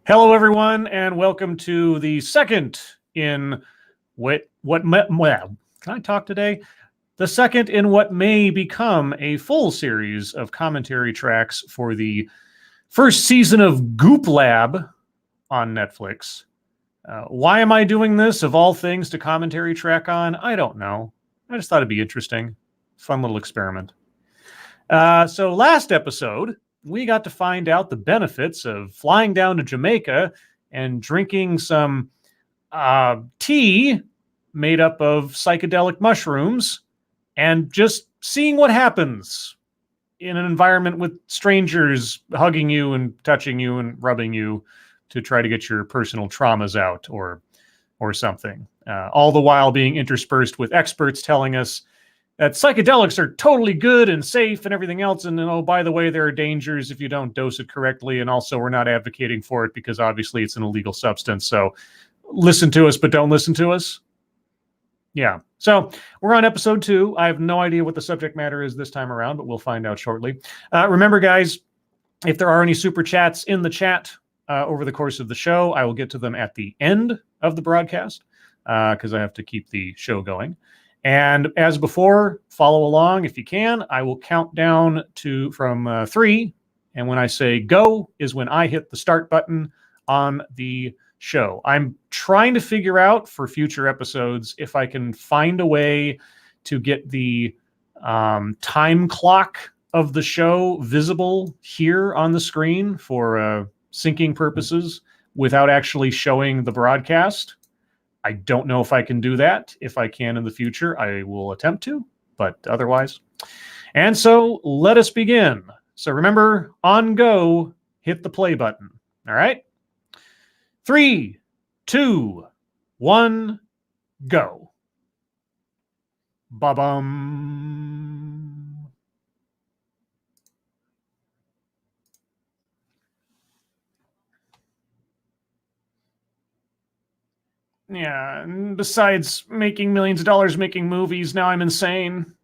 Hello, everyone, and welcome to the second in can I talk today? The second in what may become a full series of commentary tracks for the first season of Goop Lab on Netflix. Why am I doing this, of all things, to commentary track on? I don't know. I just thought it'd be interesting. Fun little experiment. So last episode, we got to find out the benefits of flying down to Jamaica and drinking some tea made up of psychedelic mushrooms and just seeing what happens in an environment with strangers hugging you and touching you and rubbing you to try to get your personal traumas out or something. All the while being interspersed with experts telling us that psychedelics are totally good and safe and everything else. And then, oh, by the way, there are dangers if you don't dose it correctly. And also, we're not advocating for it because obviously it's an illegal substance. So listen to us, but don't listen to us. Yeah. So we're on episode 2. I have no idea what the subject matter is this time around, but we'll find out shortly. Remember, guys, if there are any super chats in the chat over the course of the show, I will get to them at the end of the broadcast because I have to keep the show going. And as before, follow along if you can. I will count down from 3. And when I say go is when I hit the start button on the show. I'm trying to figure out for future episodes if I can find a way to get the time clock of the show visible here on the screen for syncing purposes without actually showing the broadcast. I don't know if I can do that. If I can in the future, I will attempt to, but otherwise. And so let us begin. So remember, on go, hit the play button. All right? 3, 2, 1, go. Ba-bum. Yeah, and besides making millions of dollars making movies, now I'm insane.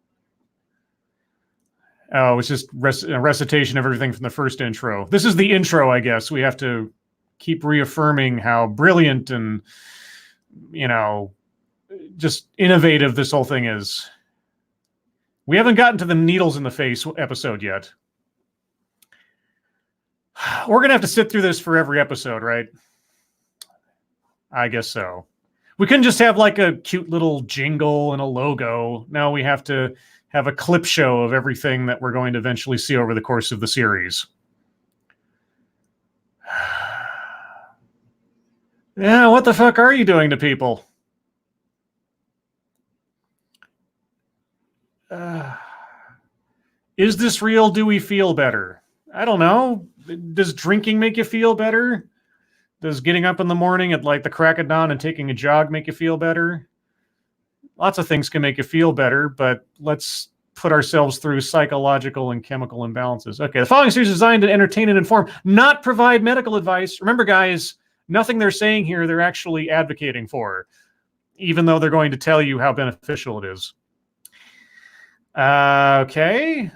Oh, it's just a recitation of everything from the first intro. This is the intro, I guess. We have to keep reaffirming how brilliant and, just innovative this whole thing is. We haven't gotten to the needles in the face episode yet. We're going to have to sit through this for every episode, right? I guess so. We couldn't just have like a cute little jingle and a logo. Now we have to have a clip show of everything that we're going to eventually see over the course of the series. Yeah, what the fuck are you doing to people? Is this real? Do we feel better? I don't know. Does drinking make you feel better? Does getting up in the morning at like the crack of dawn and taking a jog make you feel better? Lots of things can make you feel better, but let's put ourselves through psychological and chemical imbalances. Okay, the following series is designed to entertain and inform, not provide medical advice. Remember, guys, nothing they're saying here they're actually advocating for, even though they're going to tell you how beneficial it is. Okay,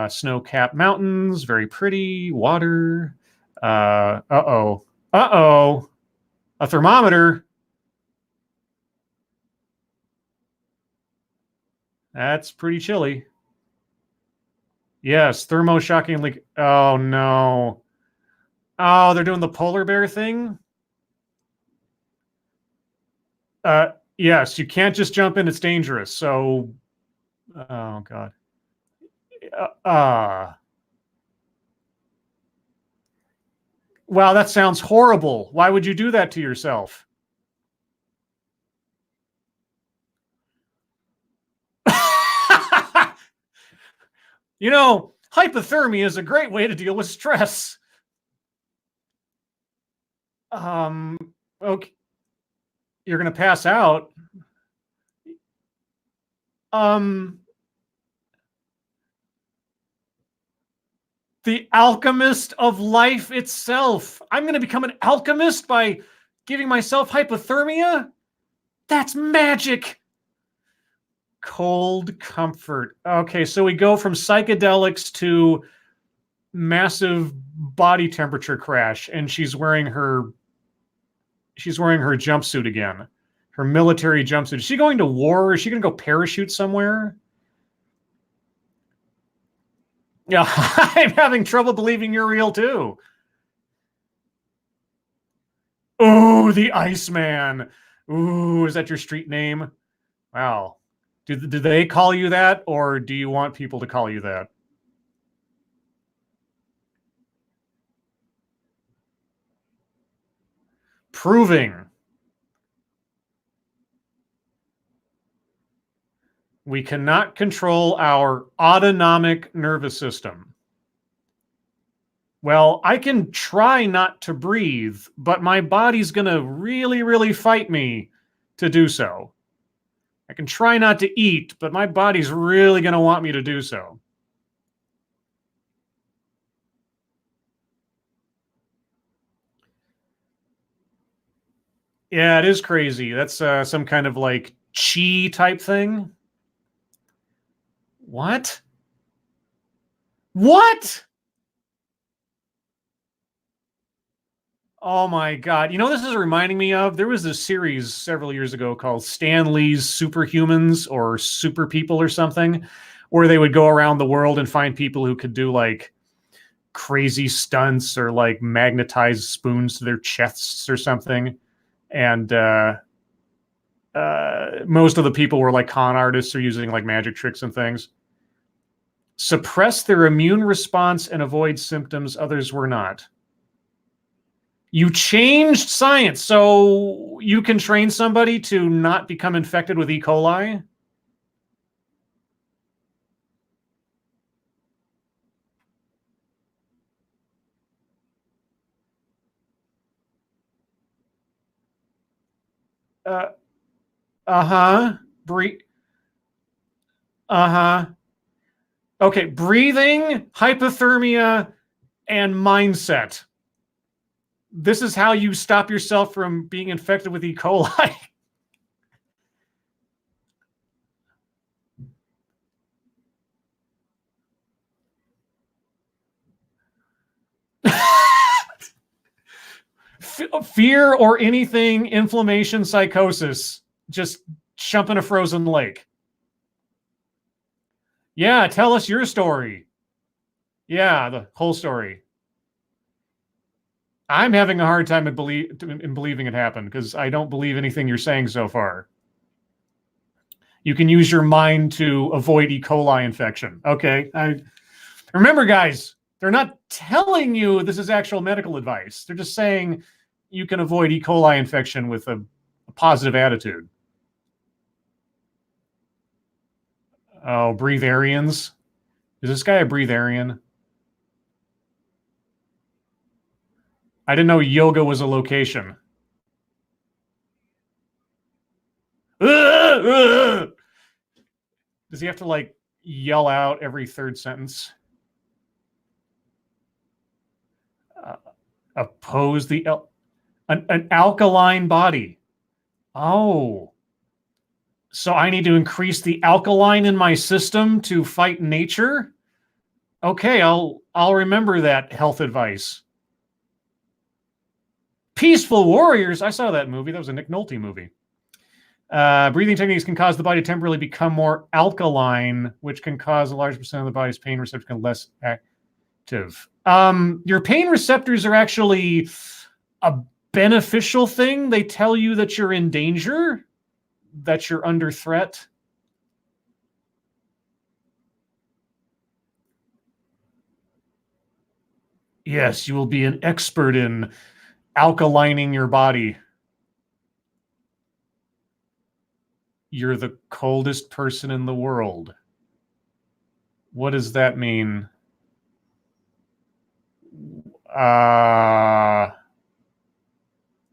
snow-capped mountains, very pretty, water. Uh-oh. A thermometer. That's pretty chilly. Yes, thermo-shockingly. Oh, no. Oh, they're doing the polar bear thing? Yes, you can't just jump in. It's dangerous. So, oh, God. Wow, that sounds horrible. Why would you do that to yourself? Hypothermia is a great way to deal with stress. Okay. You're going to pass out. The alchemist of life itself. I'm going to become an alchemist by giving myself hypothermia? That's magic. Cold comfort. Okay, so we go from psychedelics to massive body temperature crash, and she's wearing her jumpsuit again, her military jumpsuit. Is she going to war? Is she going to go parachute somewhere? Yeah, I'm having trouble believing you're real too. Oh, the Iceman. Ooh, is that your street name? Wow. Do they call you that, or do you want people to call you that? Proving we cannot control our autonomic nervous system. Well, I can try not to breathe, but my body's going to really, really fight me to do so. I can try not to eat, but my body's really going to want me to do so. Yeah, it is crazy. That's some kind of like chi type thing. What? What? Oh my God. You know, this is reminding me of, there was this series several years ago called Stan Lee's Superhumans or Super People or something, where they would go around the world and find people who could do like crazy stunts or like magnetize spoons to their chests or something. And most of the people were like con artists or using like magic tricks and things. Suppress their immune response and avoid symptoms others were not. You changed science so you can train somebody to not become infected with E. coli? Uh, uh-huh. Breathe. Uh-huh. Okay, breathing, hypothermia, and mindset. This is how you stop yourself from being infected with E. coli. Fear or anything, inflammation, psychosis. Just jump in a frozen lake. Yeah, tell us your story. Yeah, the whole story. I'm having a hard time in believing it happened because I don't believe anything you're saying so far. You can use your mind to avoid E. coli infection. Okay. Remember, guys, they're not telling you this is actual medical advice. They're just saying you can avoid E. coli infection with a positive attitude. Oh, breatharians. Is this guy a breatharian? I didn't know yoga was a location. Does he have to like yell out every third sentence? Oppose the an alkaline body. Oh, so I need to increase the alkaline in my system to fight nature? Okay, I'll remember that health advice. Peaceful Warriors. I saw that movie. That was a Nick Nolte movie. Breathing techniques can cause the body to temporarily become more alkaline, which can cause a large percent of the body's pain receptors to become less active. Your pain receptors are actually a beneficial thing. They tell you that you're in danger, that you're under threat. Yes, you will be an expert in alkalining your body. You're the coldest person in the world. What does that mean?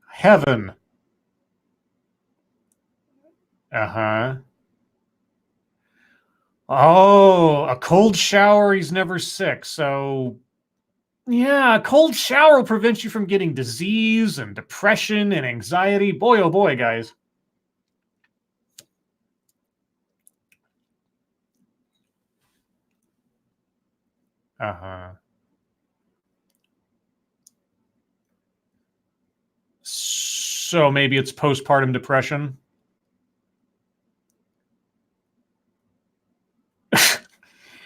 Heaven. Uh-huh. Oh, a cold shower, he's never sick. So, yeah, a cold shower will prevent you from getting disease and depression and anxiety. Boy, oh boy, guys. Uh-huh. So maybe it's postpartum depression.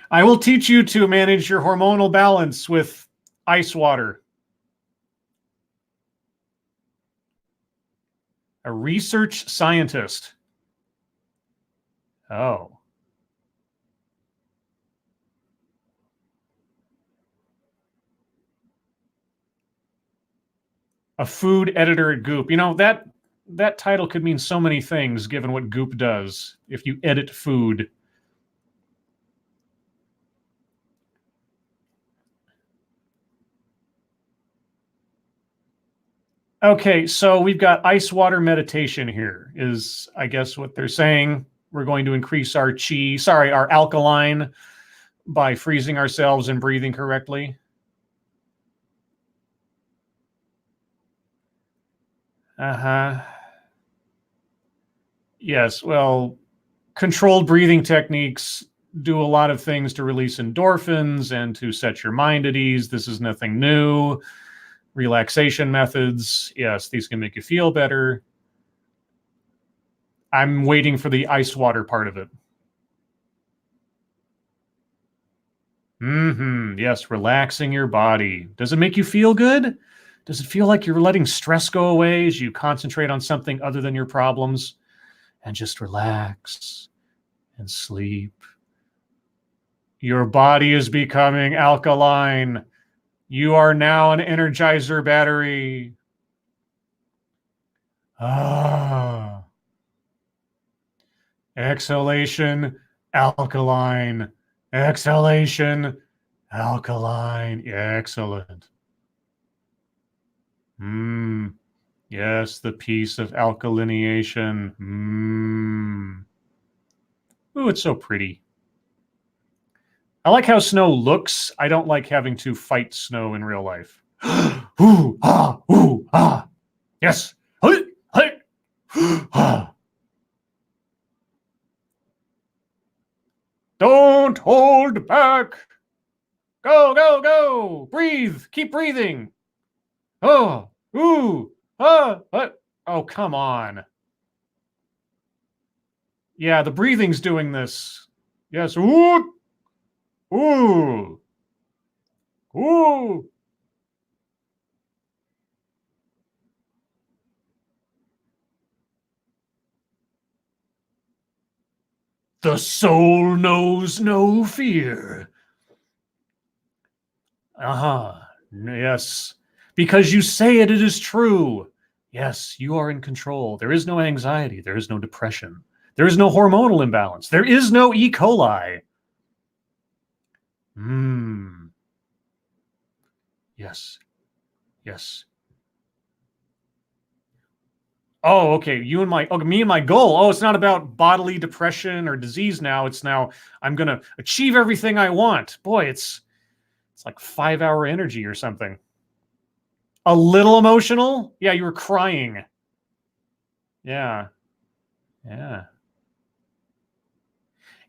I will teach you to manage your hormonal balance with ice water. A research scientist. Oh. A food editor at Goop. You know, that title could mean so many things given what Goop does if you edit food. Okay, so we've got ice water meditation here, is I guess what they're saying. We're going to increase our our alkaline by freezing ourselves and breathing correctly. Uh-huh. Yes, well, controlled breathing techniques do a lot of things to release endorphins and to set your mind at ease. This is nothing new. Relaxation methods, yes, these can make you feel better. I'm waiting for the ice water part of it. Yes, relaxing your body. Does it make you feel good? Does it feel like you're letting stress go away as you concentrate on something other than your problems and just relax and sleep? Your body is becoming alkaline. You are now an energizer battery. Ah. Exhalation, alkaline. Exhalation, alkaline. Excellent. Yes, the piece of alkalination. Ooh, it's so pretty. I like how snow looks. I don't like having to fight snow in real life. Ooh, ah, ooh, ah. Yes. Hey, hey. Ah. Don't hold back. Go, go, go. Breathe. Keep breathing. Oh, ooh, what? Oh, come on. Yeah, the breathing's doing this. Yes. Ooh, ooh, ooh. The soul knows no fear. Uh-huh. Yes. Because you say it, it is true. Yes, you are in control. There is no anxiety. There is no depression. There is no hormonal imbalance. There is no E. coli. Yes. Yes. Oh, okay. Me and my goal. Oh, it's not about bodily depression or disease now. It's now I'm gonna achieve everything I want. Boy, it's like 5-hour energy or something. A little emotional? Yeah, you were crying. Yeah. Yeah.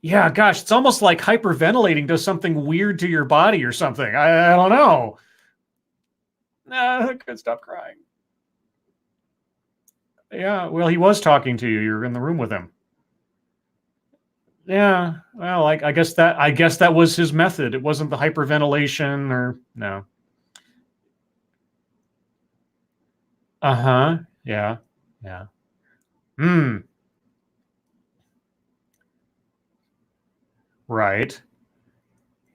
Yeah, gosh, it's almost like hyperventilating does something weird to your body or something. I don't know. Nah, I couldn't stop crying. Yeah, well, he was talking to you. You're in the room with him. Yeah, well, I guess that was his method. It wasn't the hyperventilation or no. Uh-huh. Yeah. Yeah. Hmm. Right.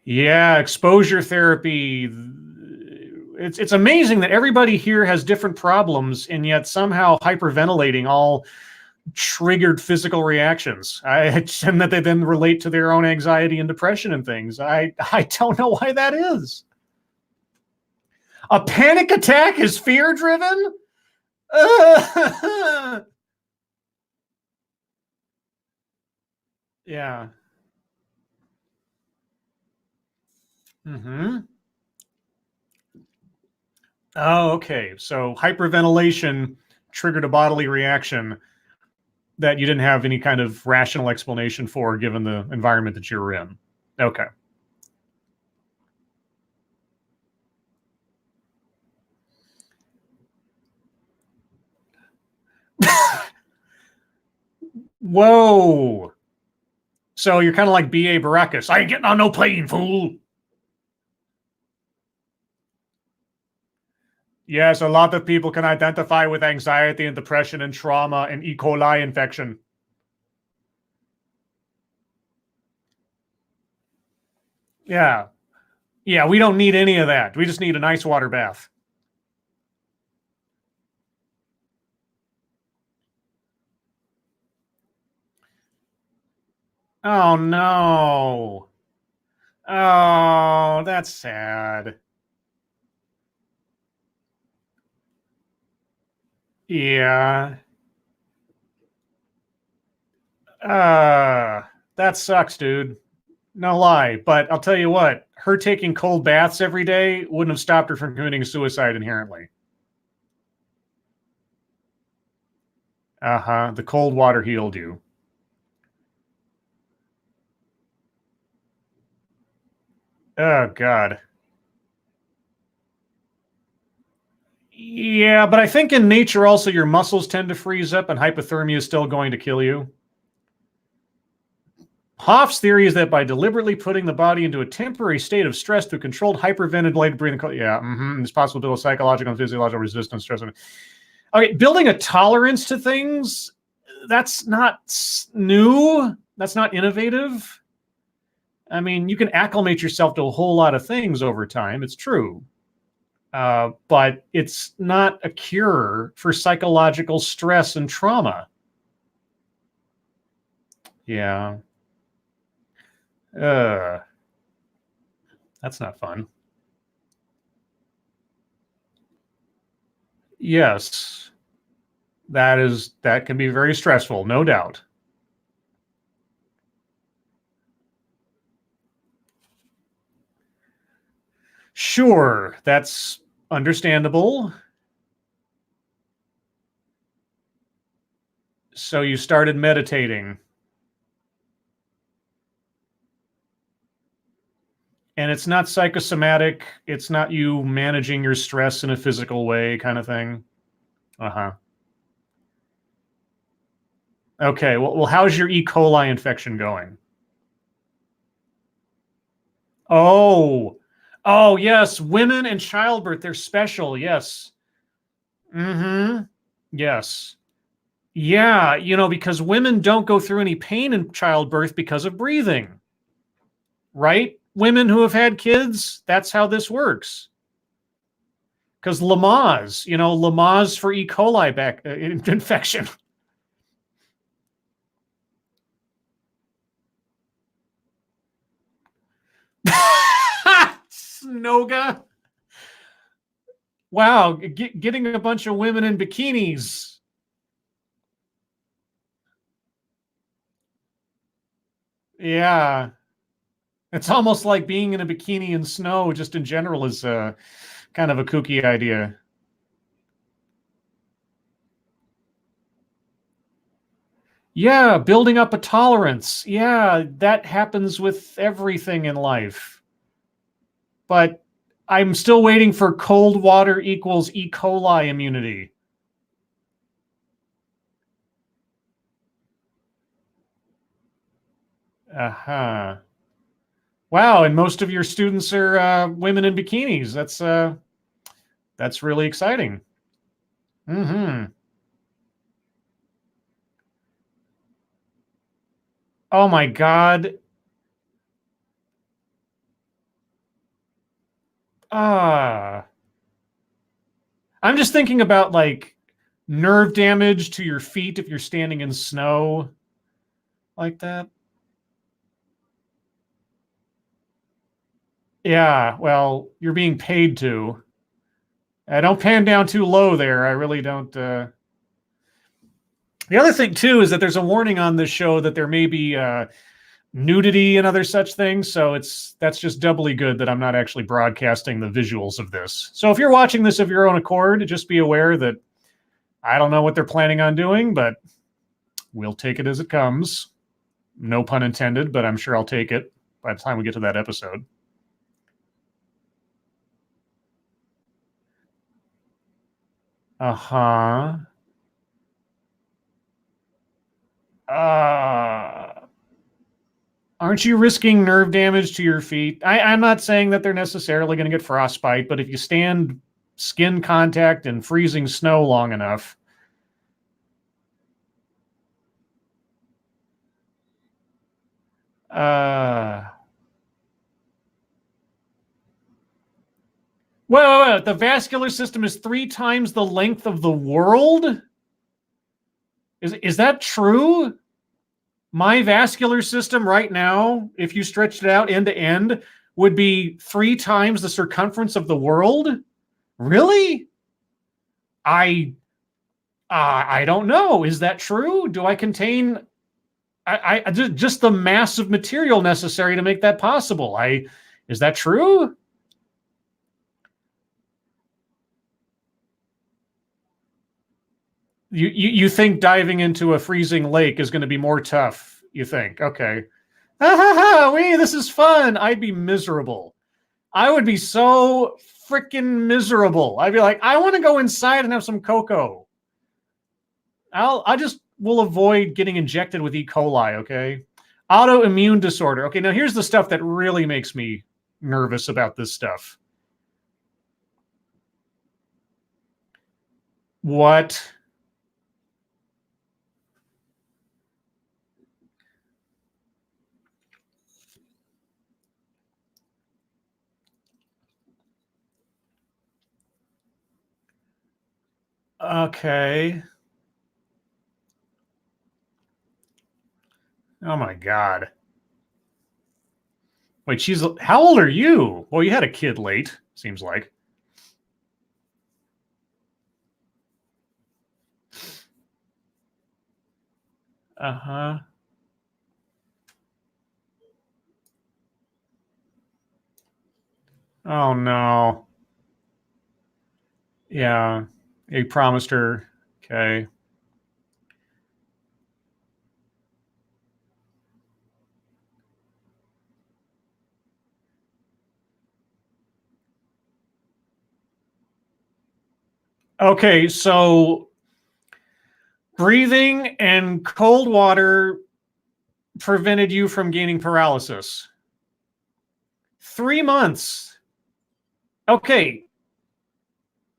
Yeah, exposure therapy. It's amazing that everybody here has different problems and yet somehow hyperventilating all triggered physical reactions. And that they then relate to their own anxiety and depression and things. I don't know why that is. A panic attack is fear driven? Yeah. Mm-hmm. Oh, okay. So hyperventilation triggered a bodily reaction that you didn't have any kind of rational explanation for given the environment that you were in. Okay. Whoa. So you're kind of like B.A. Baracus. I ain't getting on no plane, fool. Yes, a lot of people can identify with anxiety and depression and trauma and E. coli infection. Yeah. Yeah, we don't need any of that. We just need an ice water bath. Oh, no. Oh, that's sad. Yeah. That sucks, dude. No lie. But I'll tell you what, her taking cold baths every day wouldn't have stopped her from committing suicide inherently. Uh-huh. The cold water healed you. Oh, God. Yeah, but I think in nature also your muscles tend to freeze up and hypothermia is still going to kill you. Hoff's theory is that by deliberately putting the body into a temporary state of stress through controlled hyperventilated breathing, it's possible to build a psychological and physiological resistance stress. Okay, building a tolerance to things, that's not new. That's not innovative. I mean, you can acclimate yourself to a whole lot of things over time. It's true. But it's not a cure for psychological stress and trauma. Yeah. Uh, that's not fun. Yes. That can be very stressful, no doubt. Sure, that's understandable. So you started meditating, and it's not psychosomatic. It's not you managing your stress in a physical way, kind of thing. Uh huh. Okay. Well, how's your E. coli infection going? Oh, oh yes, women and childbirth. They're special. Yes. Mm-hmm. Yes. Yeah, because women don't go through any pain in childbirth because of breathing, right? Women who have had kids, that's how this works. Because Lamaze for E. coli infection. Snoga. Wow, getting a bunch of women in bikinis. Yeah. It's almost like being in a bikini in snow, just in general, is kind of a kooky idea. Yeah, building up a tolerance. Yeah, that happens with everything in life. But I'm still waiting for cold water equals E. coli immunity. Uh-huh. Wow, and most of your students are women in bikinis. That's really exciting. Mm-hmm. Oh my God. Ah. I'm just thinking about like nerve damage to your feet if you're standing in snow like that. Yeah, well, you're being paid to. Don't pan down too low there. I really don't. The other thing too is that there's a warning on this show that there may be nudity and other such things. So that's just doubly good that I'm not actually broadcasting the visuals of this. So if you're watching this of your own accord, just be aware that I don't know what they're planning on doing, but we'll take it as it comes. No pun intended, but I'm sure I'll take it by the time we get to that episode. Uh huh. Aren't you risking nerve damage to your feet? I'm not saying that they're necessarily going to get frostbite, but if you stand skin contact in freezing snow long enough. Wait. The vascular system is 3 times the length of the world? Is that true? My vascular system right now, if you stretched it out end to end, would be 3 times the circumference of the world? Really? I don't know. Is that true? Do I contain I just the mass of material necessary to make that possible? Is that true? You think diving into a freezing lake is going to be more tough? You think? Okay. This is fun. I'd be miserable. I would be so freaking miserable. I'd be like, I want to go inside and have some cocoa. I just will avoid getting injected with E. coli, okay? Autoimmune disorder. Okay, now here's the stuff that really makes me nervous about this stuff. What? Okay. Oh my God. Wait, how old are you? Well, you had a kid late, seems like. Uh-huh. Oh no. Yeah. You promised her. Okay. Okay, so breathing and cold water prevented you from gaining paralysis. 3 months. Okay.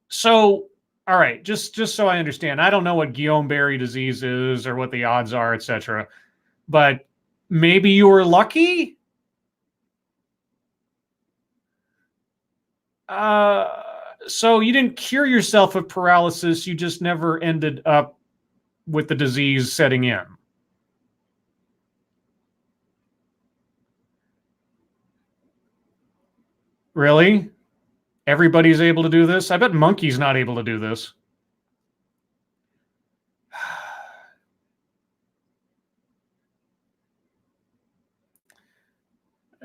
So, all right, just so I understand, I don't know what Guillain-Barré disease is or what the odds are, etc. But maybe you were lucky? So you didn't cure yourself of paralysis, you just never ended up with the disease setting in. Really? Everybody's able to do this? I bet Monkey's not able to do this.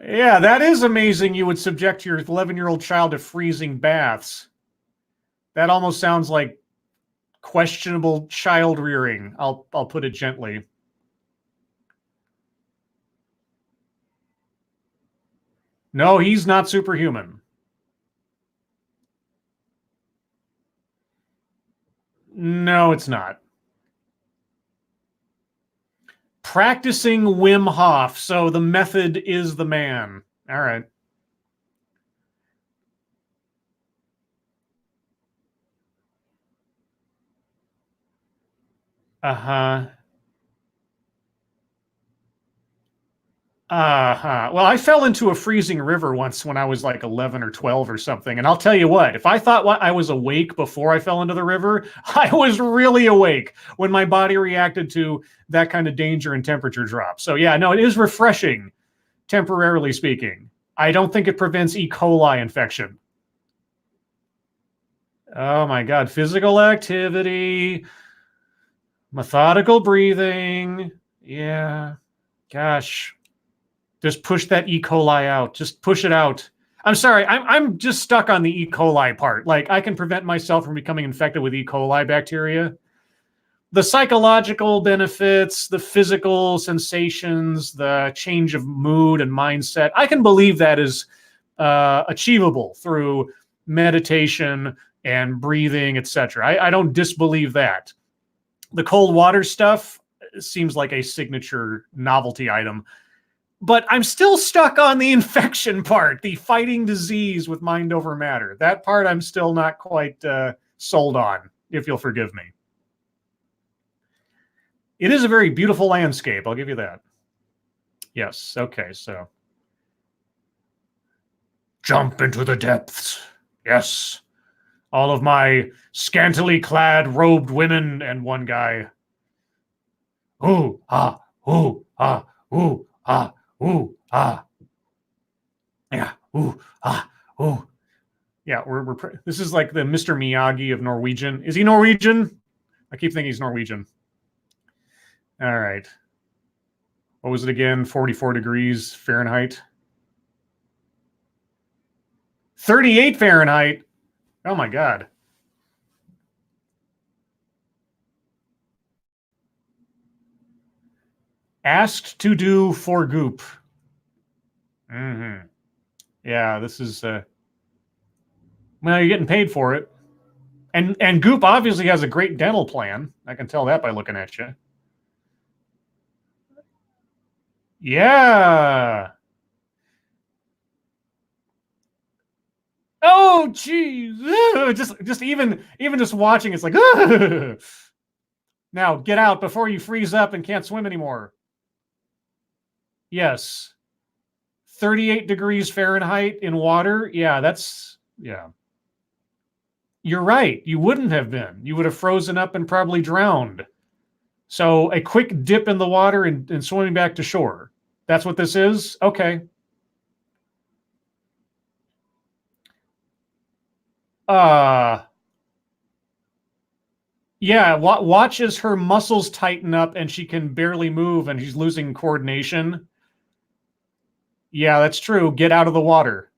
Yeah, that is amazing. You would subject your 11-year-old child to freezing baths. That almost sounds like questionable child rearing. I'll put it gently. No, he's not superhuman. No, it's not. Practicing Wim Hof, so the method is the man. All right. Uh-huh. Well, I fell into a freezing river once when I was like 11 or 12 or something. And I'll tell you what, if I thought I was awake before I fell into the river, I was really awake when my body reacted to that kind of danger and temperature drop. So yeah, no, it is refreshing, temporarily speaking. I don't think it prevents E. coli infection. Oh my God. Physical activity, methodical breathing. Yeah. Gosh. Just push that E. coli out. Just push it out. I'm sorry. I'm just stuck on the E. coli part. Like, I can prevent myself from becoming infected with E. coli bacteria. The psychological benefits, the physical sensations, the change of mood and mindset, I can believe that is achievable through meditation and breathing, etc. I don't disbelieve that. The cold water stuff, seems like a signature novelty item. But I'm still stuck on the infection part, the fighting disease with mind over matter. That part I'm still not quite sold on, if you'll forgive me. It is a very beautiful landscape, I'll give you that. Yes, okay, so. Jump into the depths. Yes. All of my scantily clad, robed women and one guy. Ooh, ah, ooh, ah, ooh, ah, ooh, ah. Yeah, ooh, ah, ooh. Yeah, this is like the Mr. Miyagi of Norwegian. Is he Norwegian? I keep thinking he's Norwegian. All right. What was it again? 44 degrees Fahrenheit. 38 Fahrenheit. Oh my God. Asked to do for Goop. Mm-hmm. Yeah, this is well, you're getting paid for it. And Goop obviously has a great dental plan. I can tell that by looking at you. Yeah. Oh, geez. Just even just watching, it's like, now get out before you freeze up and can't swim anymore. Yes. 38 degrees Fahrenheit in water. Yeah, yeah. You're right. You wouldn't have been. You would have frozen up and probably drowned. So a quick dip in the water and swimming back to shore. That's what this is? Okay. Yeah, watch as her muscles tighten up and she can barely move and she's losing coordination. Yeah, that's true. Get out of the water.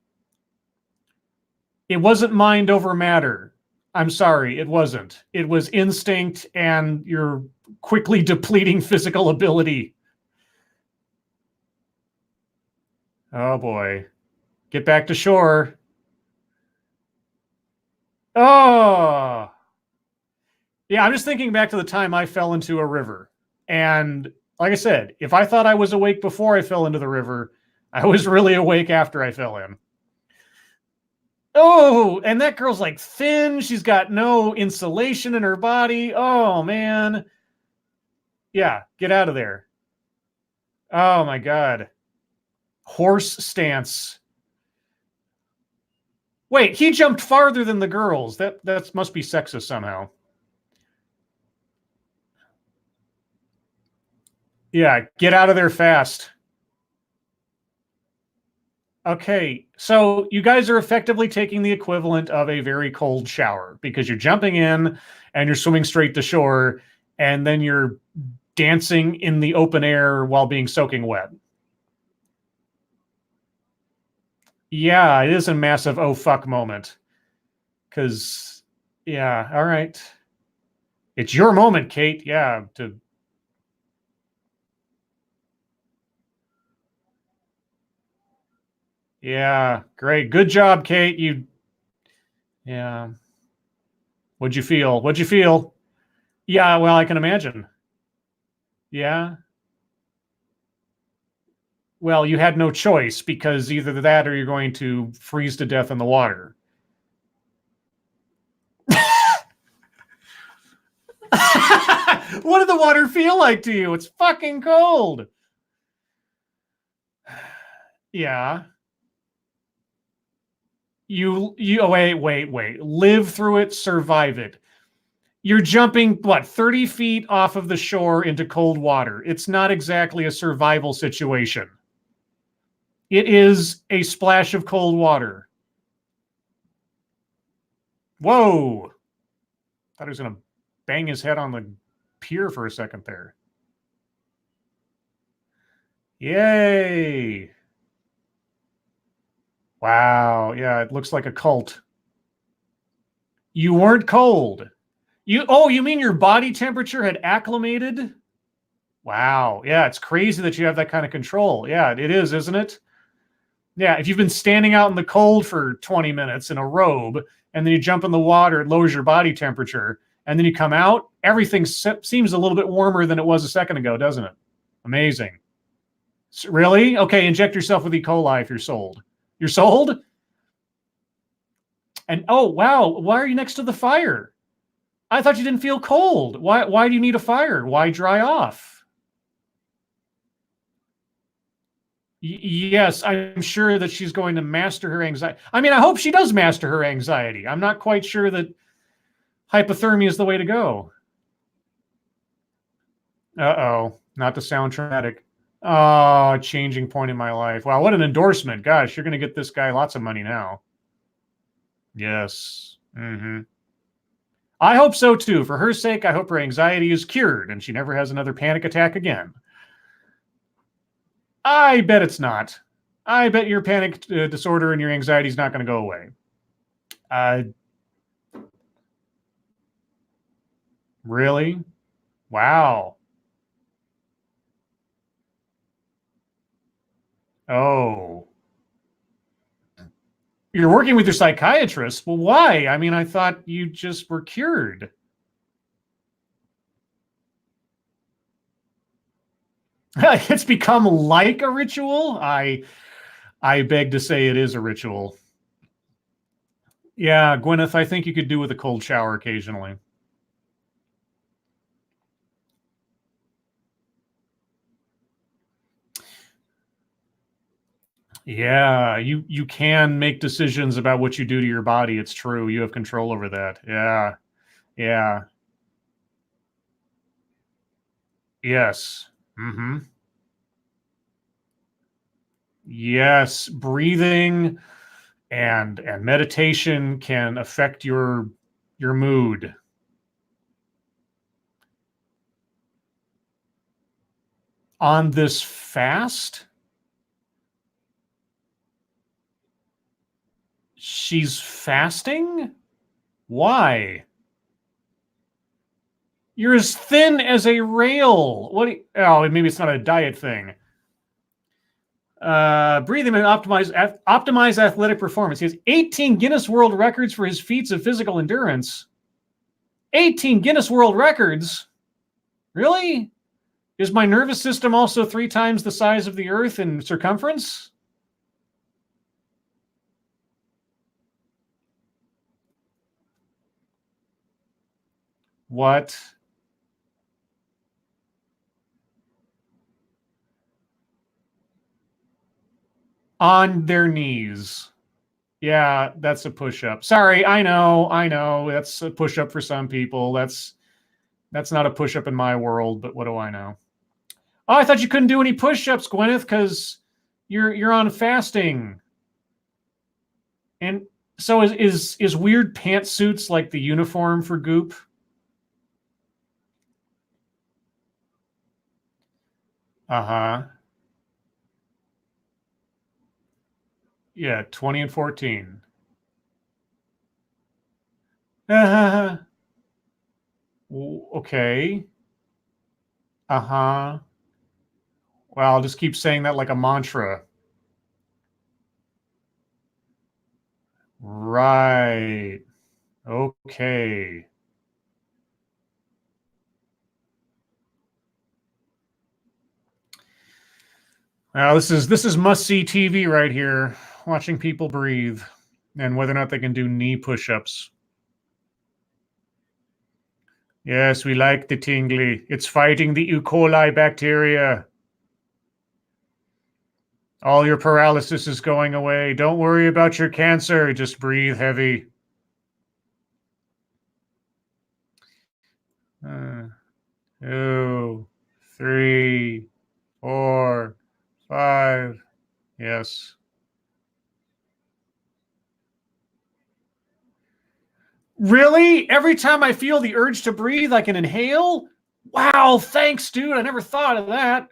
It wasn't mind over matter. I'm sorry, it wasn't. It was instinct and your quickly depleting physical ability. Oh boy. Get back to shore. Oh. Yeah, I'm just thinking back to the time I fell into a river. And like I said, if I thought I was awake before I fell into the river, I was really awake after I fell in. Oh, and that girl's like thin. She's got no insulation in her body. Oh, man. Yeah, get out of there. Oh, my God. Horse stance. Wait, he jumped farther than the girls. That must be sexist somehow. Yeah, get out of there fast. Okay, so you guys are effectively taking the equivalent of a very cold shower because you're jumping in and you're swimming straight to shore and then you're dancing in the open air while being soaking wet. Yeah, it is a massive oh fuck moment. Because, yeah, all right. It's your moment, Kate. Yeah, yeah, great. Good job, Kate. Yeah. What'd you feel? What'd you feel? Yeah, well, I can imagine. Yeah. Well, you had no choice because either that or you're going to freeze to death in the water. What did the water feel like to you? It's fucking cold. Yeah. You oh, wait. Live through it, survive it. You're jumping, what, 30 feet off of the shore into cold water. It's not exactly a survival situation. It is a splash of cold water. Whoa. Thought he was going to bang his head on the pier for a second there. Yay. Wow. Yeah, it looks like a cult. You weren't cold. You mean your body temperature had acclimated? Wow. Yeah, it's crazy that you have that kind of control. Yeah, it is, isn't it? Yeah, if you've been standing out in the cold for 20 minutes in a robe and then you jump in the water, it lowers your body temperature, And then you come out, everything seems a little bit warmer than it was a second ago, doesn't it? Amazing. Really? Okay, inject yourself with E. coli if you're sold. You're sold? And oh, wow, why are you next to the fire? I thought you didn't feel cold. Why do you need a fire? Why dry off? Yes, I'm sure that she's going to master her anxiety. I mean, I hope she does master her anxiety. I'm not quite sure that hypothermia is the way to go. Uh-oh, not to sound traumatic. Oh, a changing point in my life. Wow, what an endorsement. Gosh, you're going to get this guy lots of money now. Yes. Mm-hmm. I hope so, too. For her sake, I hope her anxiety is cured and she never has another panic attack again. I bet it's not. I bet your panic disorder and your anxiety is not going to go away. Really? Wow. Oh. You're working with your psychiatrist? Well, why? I mean, I thought you just were cured. It's become like a ritual? I beg to say it is a ritual. Yeah, Gwyneth, I think you could do with a cold shower occasionally. Yeah, you can make decisions about what you do to your body. It's true. You have control over that. Yeah. Yeah. Yes. Mm-hmm. Yes. Breathing and meditation can affect your mood. On this fast, she's fasting? Why? You're as thin as a rail. Oh, maybe it's not a diet thing. Breathing and optimize athletic performance. He has 18 Guinness World Records for his feats of physical endurance. 18 Guinness World Records? Really? Is my nervous system also 3 times the size of the Earth in circumference? What? On their knees. Yeah, that's a push-up. Sorry, I know. That's a push-up for some people. That's not a push-up in my world, but what do I know? Oh, I thought you couldn't do any push-ups, Gwyneth, because you're on fasting. And so is weird pantsuits like the uniform for Goop? Uh-huh. Yeah, 20 and 14. Okay. Uh-huh. Well, I'll just keep saying that like a mantra. Right. Okay. Now this is must-see TV right here. Watching people breathe and whether or not they can do knee push-ups. Yes, we like the tingly. It's fighting the E. coli bacteria. All your paralysis is going away. Don't worry about your cancer. Just breathe heavy. 2, 3, 4, 5. Yes. Really? Every time I feel the urge to breathe, I can inhale? Wow, thanks, dude. I never thought of that.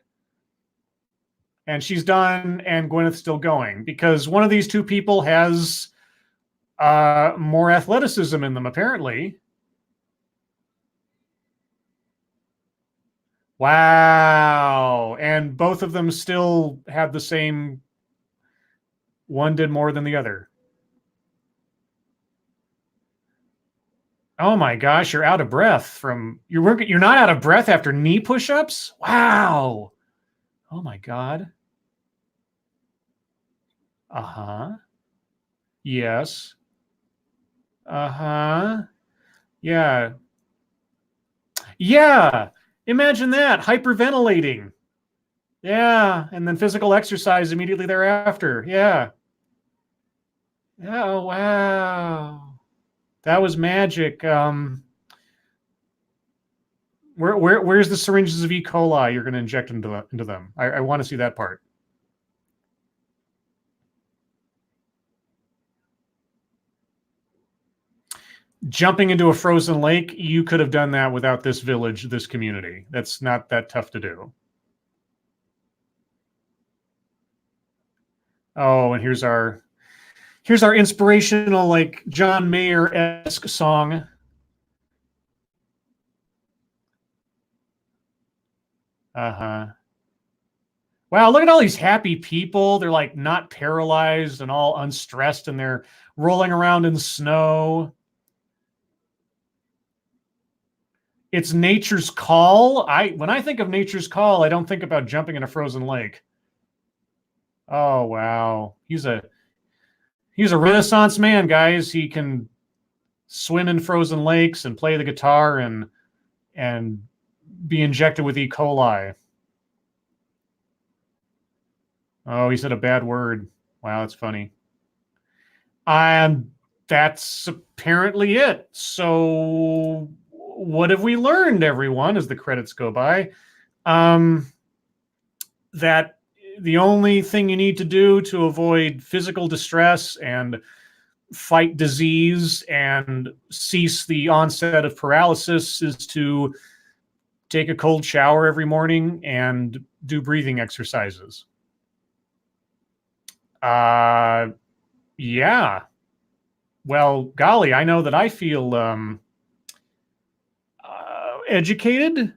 And she's done, and Gwyneth's still going because one of these two people has more athleticism in them, apparently. Wow. And both of them still had the same. One did more than the other. Oh my gosh, you're out of breath from you're working. You're not out of breath after knee push-ups? Wow. Oh my God. Uh-huh. Yes. Uh-huh. Yeah. Yeah. Imagine that. Hyperventilating. Yeah. And then physical exercise immediately thereafter. Yeah. Oh, wow. That was magic. Where's the syringes of E. coli you're going to inject into them? I want to see that part. Jumping into a frozen lake, you could have done that without this village, this community. That's not that tough to do. Oh, and here's our inspirational, like John Mayer-esque song. Uh-huh. Wow, look at all these happy people. They're like not paralyzed and all unstressed, and they're rolling around in snow. It's nature's call. When I think of nature's call, I don't think about jumping in a frozen lake. Oh wow. He's a Renaissance man, guys. He can swim in frozen lakes and play the guitar and be injected with E. coli. Oh, he said a bad word. Wow, that's funny. And that's apparently it. So what have we learned, everyone, as the credits go by? That the only thing you need to do to avoid physical distress and fight disease and cease the onset of paralysis is to take a cold shower every morning and do breathing exercises. Yeah. Well, golly, I know that I feel educated.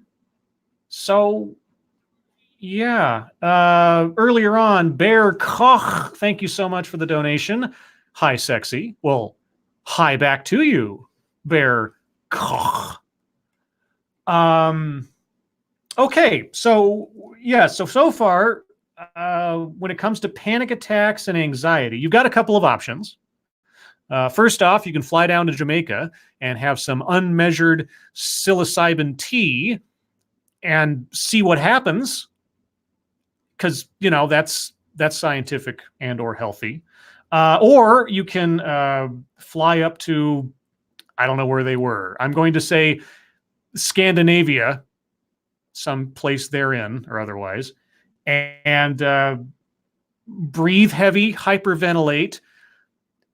So, yeah. Earlier on, Bear Koch, thank you so much for the donation. Hi, sexy. Well, hi back to you, Bear Koch. Okay, so yeah, so far, when it comes to panic attacks and anxiety, you've got a couple of options. First off, you can fly down to Jamaica and have some unmeasured psilocybin tea and see what happens, because that's scientific and or healthy. Or you can fly up to, I don't know where they were. I'm going to say Scandinavia, some place therein or otherwise, and breathe heavy, hyperventilate,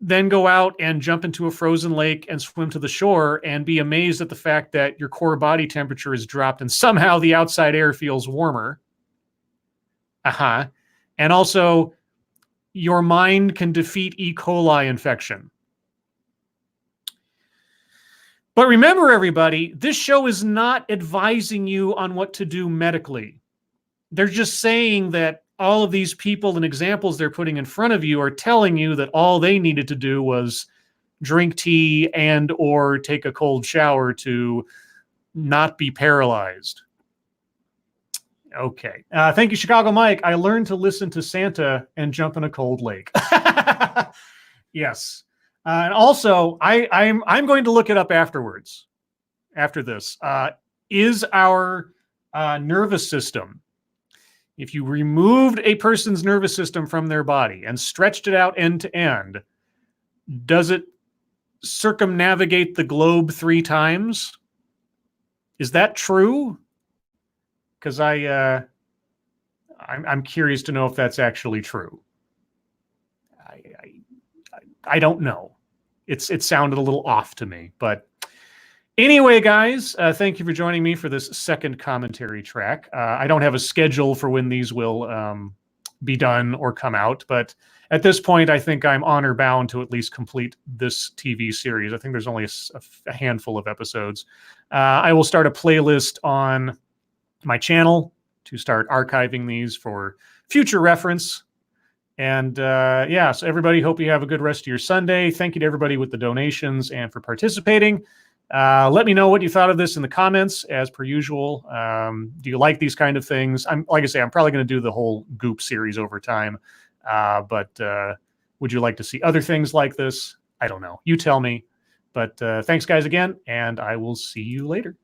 then go out and jump into a frozen lake and swim to the shore and be amazed at the fact that your core body temperature is dropped and somehow the outside air feels warmer. And also, your mind can defeat E. coli infection. But remember, everybody, this show is not advising you on what to do medically. They're just saying that all of these people and examples they're putting in front of you are telling you that all they needed to do was drink tea and or take a cold shower to not be paralyzed. Okay. Thank you, Chicago Mike. I learned to listen to Santa and jump in a cold lake. Yes. And also, I'm going to look it up afterwards, after this. Is our nervous system, if you removed a person's nervous system from their body and stretched it out end to end, does it circumnavigate the globe 3 times? Is that true? Because I'm curious to know if that's actually true. I don't know. It sounded a little off to me, but anyway, guys, thank you for joining me for this second commentary track. I don't have a schedule for when these will be done or come out, but at this point, I think I'm honor bound to at least complete this TV series. I think there's only a handful of episodes. I will start a playlist on my channel to start archiving these for future reference. And so everybody, hope you have a good rest of your Sunday. Thank you to everybody with the donations and for participating. Let me know what you thought of this in the comments, as per usual. Do you like these kind of things? Like I say, I'm probably going to do the whole Goop series over time. But would you like to see other things like this? I don't know. You tell me. But thanks, guys, again, and I will see you later.